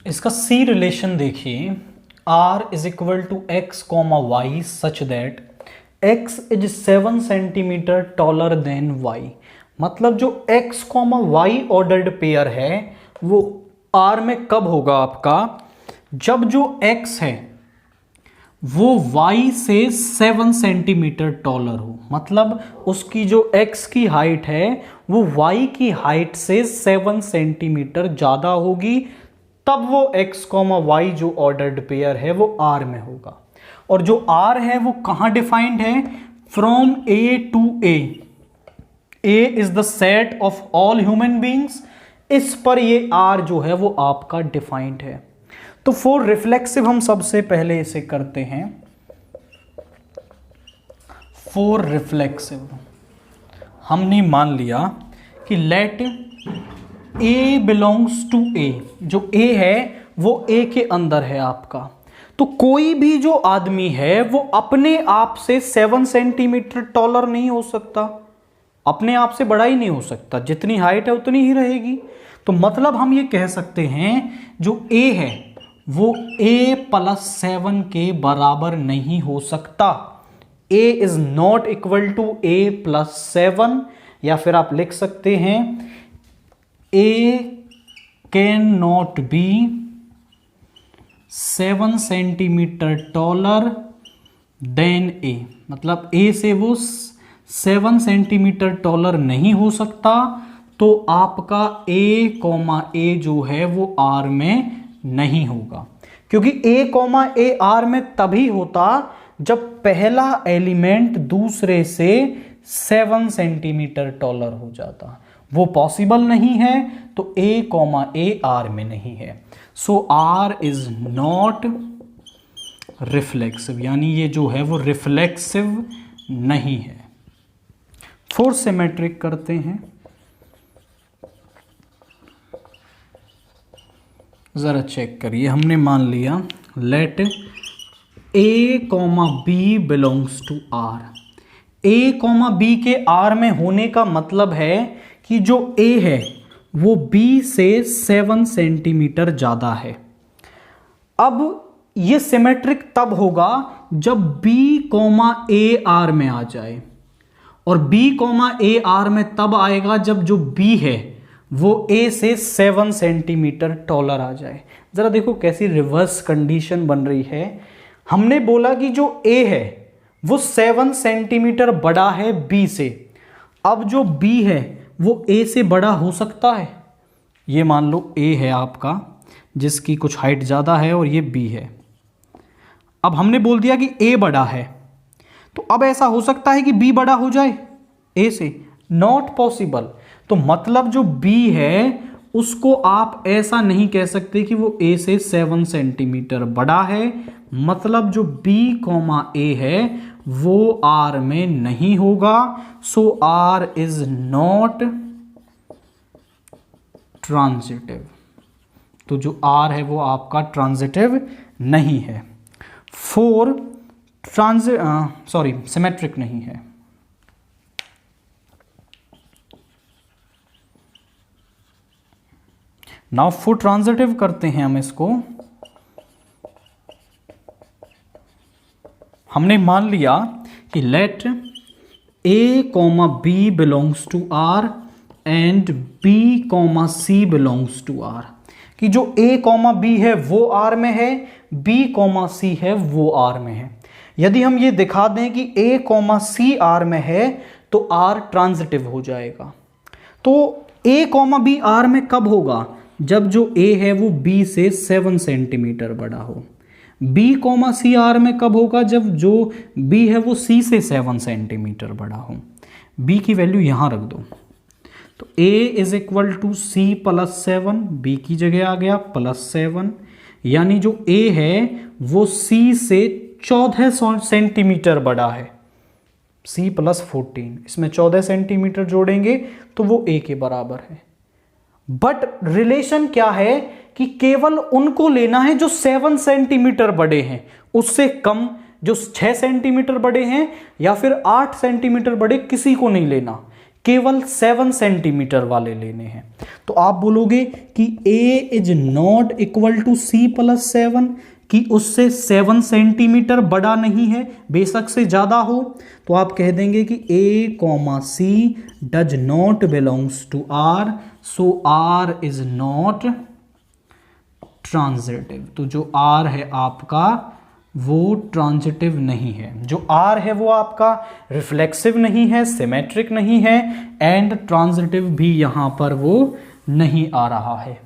इसका सी रिलेशन देखिए, r is equal to x comma y such that x is 7 centimetre taller than y। मतलब जो x comma y ordered pair है वो r में कब होगा आपका, जब जो x है वो y से 7 सेंटीमीटर टॉलर हो। मतलब उसकी जो x की हाइट है वो y की हाइट से 7 सेंटीमीटर ज्यादा होगी, तब वो x कॉमा वाई जो ऑर्डर्ड पेयर है वो R में होगा। और जो R है वो कहां डिफाइंड है, from A to A। A is the set of all human beings, इस पर ये R जो है वो आपका डिफाइंड है। तो फॉर रिफ्लेक्सिव हम सबसे पहले इसे करते हैं। फॉर रिफ्लेक्सिव हमने मान लिया कि let A belongs to A, जो A है वो A के अंदर है आपका। तो कोई भी जो आदमी है वो अपने आप से 7 सेंटीमीटर टॉलर नहीं हो सकता, अपने आप से बड़ा ही नहीं हो सकता, जितनी हाइट है उतनी ही रहेगी। तो मतलब हम ये कह सकते हैं जो A है वो A+7 के बराबर नहीं हो सकता। A is not equal to A+7, या फिर आप लिख सकते हैं A can not be 7 centimetre taller than A। मतलब A से वो 7 सेंटीमीटर टॉलर नहीं हो सकता, तो आपका A, A जो है वो R में नहीं होगा। क्योंकि A, A R में तभी होता जब पहला एलिमेंट दूसरे से 7 सेंटीमीटर टॉलर हो जाता, वो पॉसिबल नहीं है, तो A, A R में नहीं है। सो R इज नॉट रिफ्लेक्सिव, यानी ये जो है वो रिफ्लेक्सिव नहीं है। फोर सिमेट्रिक करते हैं, जरा चेक करिए। हमने मान लिया let A, B belongs to R। A, B के R में होने का मतलब है कि जो A है वो B से 7 सेंटीमीटर ज्यादा है। अब ये सिमेट्रिक तब होगा जब B, A R में आ जाए, और B, A R में तब आएगा जब जो B है वो A से 7 सेंटीमीटर टॉलर आ जाए। जरा देखो कैसी रिवर्स कंडीशन बन रही है। हमने बोला कि जो A है वो 7 सेंटीमीटर बड़ा है B से। अब जो B है वो A से बड़ा हो सकता है। ये मान लो A है आपका जिसकी कुछ हाइट ज़्यादा है और ये B है। अब हमने बोल दिया कि A बड़ा है, तो अब ऐसा हो सकता है कि B बड़ा हो जाए A से? Not possible. तो मतलब जो B है उसको आप ऐसा नहीं कह सकते कि वो A से 7 सेंटीमीटर बड़ा है। मतलब जो B, A है वो R में नहीं होगा। सो R इज नॉट ट्रांजिटिव। तो जो R है वो आपका ट्रांजिटिव नहीं है। सिमेट्रिक नहीं है। नाउ फॉर ट्रांजिटिव करते हैं हम इसको। हमने मान लिया कि let A, B belongs to R and B, C belongs to R। कि जो A, B है वो R में है, B, C है वो R में है। यदि हम ये दिखा दें कि A, C R में है तो R ट्रांजिटिव हो जाएगा। तो A, B R में कब होगा? जब जो A है वो B से 7 सेंटीमीटर बड़ा हो। B, C R में कब होगा? जब जो B है वो C से 7 सेंटीमीटर बड़ा हो। B की वैल्यू यहां रख दो, तो A is equal to C+7, B की जगह आ गया +7, यानी जो A है वो C से 14 सेंटीमीटर बड़ा है। C + 14, इसमें 14 सेंटीमीटर जोड़ेंगे तो वो A के बराबर है। बट रिलेशन क्या है कि केवल उनको लेना है जो 7 सेंटीमीटर बड़े हैं, उससे कम जो 6 सेंटीमीटर बड़े हैं या फिर 8 सेंटीमीटर बड़े किसी को नहीं लेना। केवल 7 सेंटीमीटर वाले लेने हैं। तो आप बोलोगे कि a is not equal to c plus 7, कि उससे 7 सेंटीमीटर बड़ा नहीं है, बेशक से ज़्यादा हो। तो आप कह देंगे कि a comma c does not belongs to r, so r is not transitive. तो जो r है आपका वो ट्रांजिटिव नहीं है, जो r है वो आपका रिफ्लेक्सिव नहीं है, सिमेट्रिक नहीं है, एंड ट्रांजिटिव भी यहाँ पर वो नहीं आ रहा है।